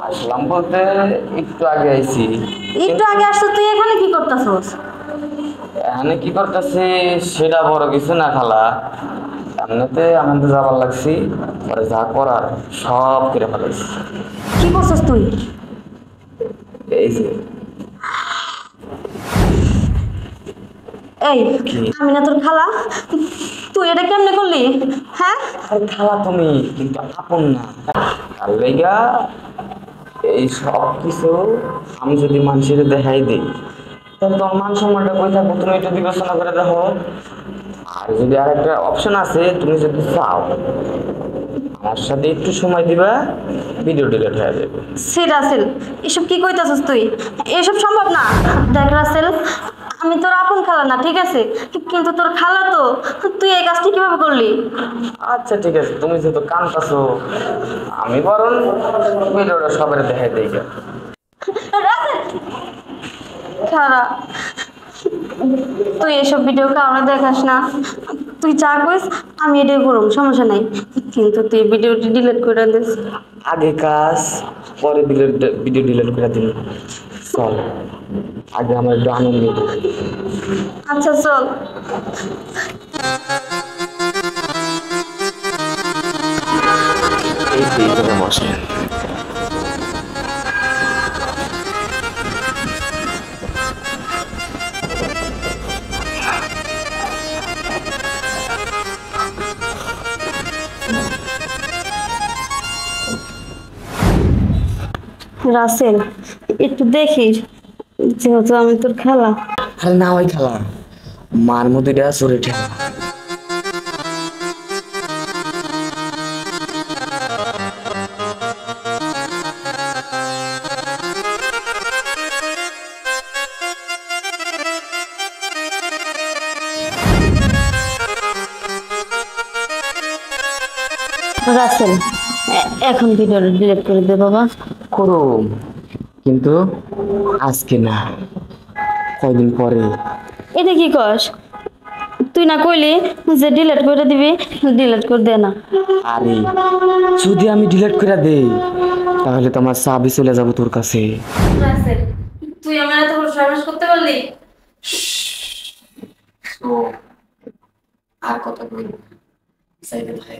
আসলাম বলতে একটু আগে আইছি। একটু আগে আসছো, তুই এখানে কি করতেছস? এখানে কি করতেছি সেটা বড় কিছু না খালা, এমনিতে আমি তো যাবার লাগছি, পরে যা করার সব করে ফেলাইছি। কি করছস তুই? এই যে এই, কি, আমি না তোর খালা? তুই এটা কেমনে করলি? হ্যাঁ, আরে খালা তুমি কিন্তু আপন না, তার লেগা এই সব কিছু আমি যদি মানুষের দেখাই দিই তাহলে তোমার মান সম্মানটা কই থাকবো, তুমি একটু বিবেচনা করে দেখো। আর যদি আর একটা অপশন আছে, তুমি যদি চাও আমার সাথে একটু সময় দিবা, ভিডিও ডিলিট হয়ে যাবে। সে রাসেল, এসব কি কইতাছস তুই? এসব সম্ভব না। দেখ রাসেল, আমি তোর আপন খালা না, ঠিক আছে, কিন্তু তোর খালা তো। তুই এই কাজটি কিভাবে করলি? আচ্ছা ঠিক আছে, তুমি যেহেতু কানতাছো আমি বরং ভিডিওটা সবার দেখাই দিই গে। রাসেল, খালা, তুই এসব ভিডিও কারণে দেখাস না। তুই যা কইস আমি এটাই করুম, সমস্যা নাই, কিন্তু তুই ভিডিওটি ডিলিট করে দিস। আগে কাজ পরে ভিডিও ডিলিট করে দিন, চল আগে আমার একটু আনন্দ দিই। আচ্ছা চল। এই যে এইখানে বসে। রাসেল, একটু দেখিস, যেহেতু আমি তোর খালা। খালি না ওই খেলা, মার মধ্যে দেওয়া চোরে ঠেলা। রাসেল, এখন ভিডিওটা ডিলিট করে দে বাবা। করুম, কিন্তু আজকে না, কয়দিন পরে। এটা কি কস? তুই না কইলি যে ডিলিট করে দিবি? ডিলিট করে দে না। আরে যদি আমি ডিলিট করে দেই তাহলে তো আমার চাবি চলে যাবো তোর কাছে। রাসেল, তুই আমার এত বড় সাহস করতে পারলি? তো আর কথা বলি সাইডে ভাই,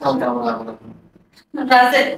হালকা লাগলো। রাসেল